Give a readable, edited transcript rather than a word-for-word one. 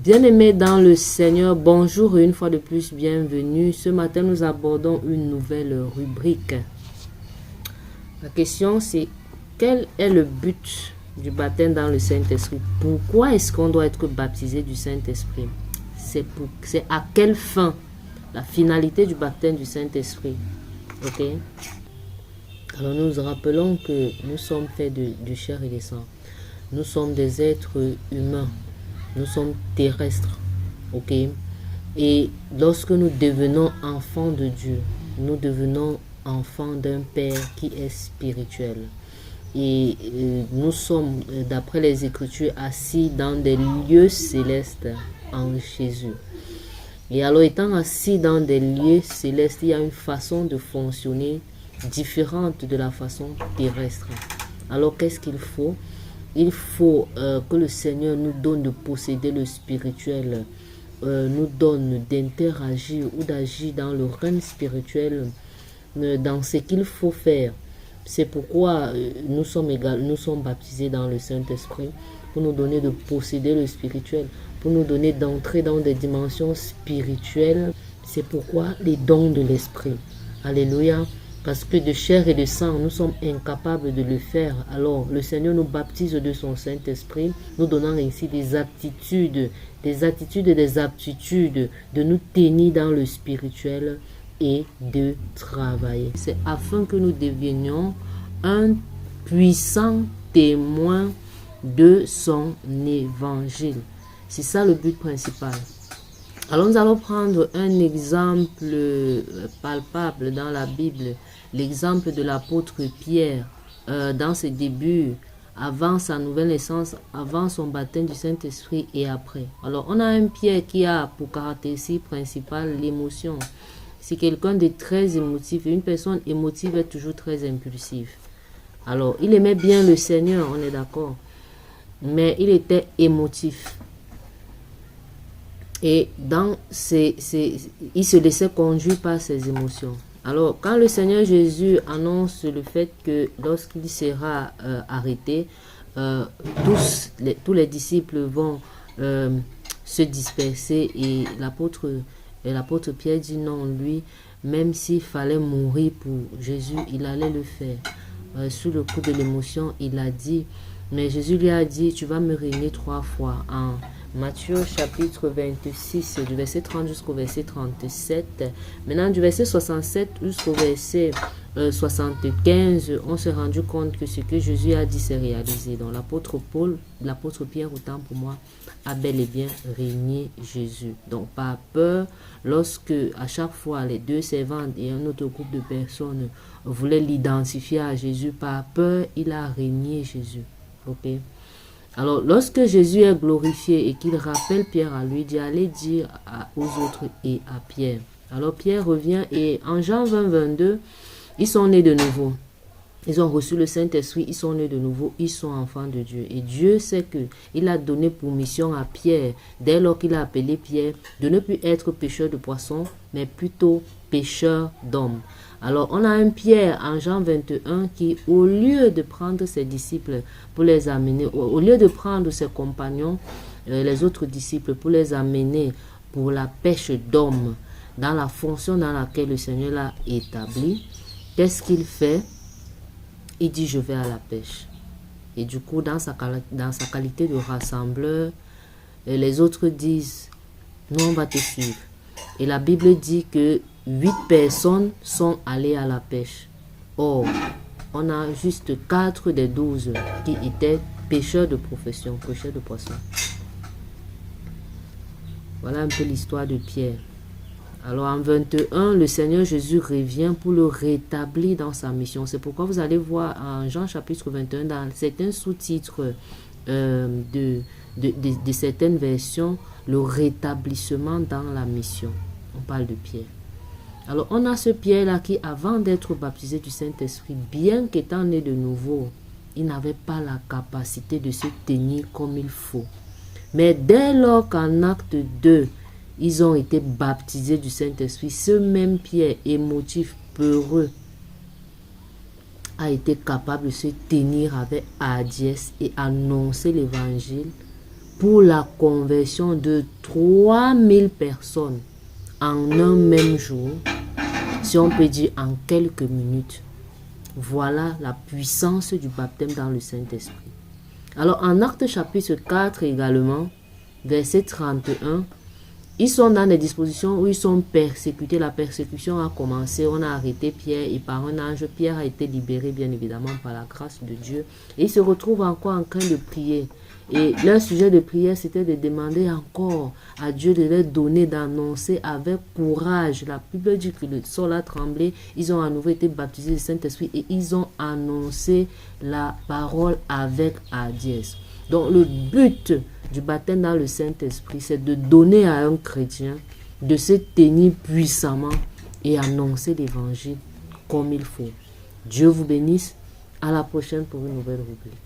Bien-aimés dans le Seigneur, bonjour et une fois de plus, bienvenue. Ce matin, nous abordons une nouvelle rubrique. La question, c'est quel est le but du baptême dans le Saint-Esprit? Pourquoi est-ce qu'on doit être baptisé du Saint-Esprit? C'est à quelle fin? La finalité du baptême du Saint-Esprit. Ok? Alors, nous nous rappelons que nous sommes faits de chair et de sang. Nous sommes des êtres humains. Nous sommes terrestres, ok? Et lorsque nous devenons enfants de Dieu, nous devenons enfants d'un Père qui est spirituel. Et nous sommes, d'après les Écritures, assis dans des lieux célestes en Jésus. Et alors, étant assis dans des lieux célestes, il y a une façon de fonctionner différente de la façon terrestre. Alors, qu'est-ce qu'il faut? Il faut que le Seigneur nous donne de posséder le spirituel, nous donne d'interagir ou d'agir dans le règne spirituel, dans ce qu'il faut faire. C'est pourquoi nous sommes baptisés dans le Saint-Esprit, pour nous donner de posséder le spirituel, pour nous donner d'entrer dans des dimensions spirituelles. C'est pourquoi les dons de l'Esprit. Alléluia. Parce que de chair et de sang, nous sommes incapables de le faire. Alors, le Seigneur nous baptise de son Saint-Esprit, nous donnant ainsi des aptitudes de nous tenir dans le spirituel et de travailler. C'est afin que nous devenions un puissant témoin de son évangile. C'est ça le but principal. Alors nous allons prendre un exemple palpable dans la Bible, l'exemple de l'apôtre Pierre dans ses débuts, avant sa nouvelle naissance, avant son baptême du Saint-Esprit et après. Alors on a un Pierre qui a pour caractéristique principale l'émotion. C'est quelqu'un de très émotif et une personne émotive est toujours très impulsive. Alors il aimait bien le Seigneur, on est d'accord, mais il était émotif. Et il se laissait conduire par ses émotions. Alors, quand le Seigneur Jésus annonce le fait que lorsqu'il sera arrêté, tous les disciples vont se disperser et l'apôtre Pierre dit non, lui, même s'il fallait mourir pour Jésus, il allait le faire. Sous le coup de l'émotion, il a dit, mais Jésus lui a dit, tu vas me régner 3 fois en Matthieu chapitre 26, du verset 30 jusqu'au verset 37. Maintenant, du verset 67 jusqu'au verset 75, on s'est rendu compte que ce que Jésus a dit s'est réalisé. Donc, l'apôtre Pierre, autant pour moi, a bel et bien régné Jésus. Donc, pas peur, lorsque à chaque fois les deux servantes et un autre groupe de personnes voulaient l'identifier à Jésus, par peur, il a régné Jésus. Ok? Alors, lorsque Jésus est glorifié et qu'il rappelle Pierre à lui, il dit allez dire aux autres et à Pierre. Alors, Pierre revient et en Jean 20, 22, ils sont nés de nouveau. Ils ont reçu le Saint-Esprit, ils sont nés de nouveau, ils sont enfants de Dieu. Et Dieu sait qu'il a donné pour mission à Pierre, dès lors qu'il a appelé Pierre, de ne plus être pêcheur de poissons, mais plutôt pêcheur d'hommes. Alors, on a un Pierre en Jean 21 qui, au lieu de prendre ses disciples pour les amener, au lieu de prendre ses compagnons, les autres disciples, pour les amener pour la pêche d'hommes, dans la fonction dans laquelle le Seigneur l'a établi, qu'est-ce qu'il fait? Il dit, je vais à la pêche. Et du coup, dans sa qualité de rassembleur, les autres disent, nous, on va te suivre. Et la Bible dit que 8 personnes sont allées à la pêche. Or, on a juste 4 des 12 qui étaient pêcheurs de profession, pêcheurs de poissons. Voilà un peu l'histoire de Pierre. Alors en 21, le Seigneur Jésus revient pour le rétablir dans sa mission. C'est pourquoi vous allez voir en Jean chapitre 21, dans certains sous-titres de certaines versions, le rétablissement dans la mission. On parle de Pierre. Alors on a ce Pierre-là qui, avant d'être baptisé du Saint-Esprit, bien qu'étant né de nouveau, il n'avait pas la capacité de se tenir comme il faut. Mais dès lors qu'en acte 2, ils ont été baptisés du Saint-Esprit, ce même Pierre émotif, peureux, a été capable de se tenir avec hardiesse et annoncer l'évangile pour la conversion de 3000 personnes en un même jour, si on peut dire en quelques minutes. Voilà la puissance du baptême dans le Saint-Esprit. Alors en Actes chapitre 4 également, verset 31, ils sont dans des dispositions où ils sont persécutés. La persécution a commencé, on a arrêté Pierre et par un ange, Pierre a été libéré bien évidemment par la grâce de Dieu. Et ils se retrouvent encore en train de prier. Et leur sujet de prière, c'était de demander encore à Dieu de leur donner, d'annoncer avec courage. La Bible dit que le sol a tremblé, ils ont à nouveau été baptisés du Saint-Esprit et ils ont annoncé la parole avec hardiesse. Donc le but du baptême dans le Saint-Esprit, c'est de donner à un chrétien de se tenir puissamment et annoncer l'évangile comme il faut. Dieu vous bénisse. À la prochaine pour une nouvelle rubrique.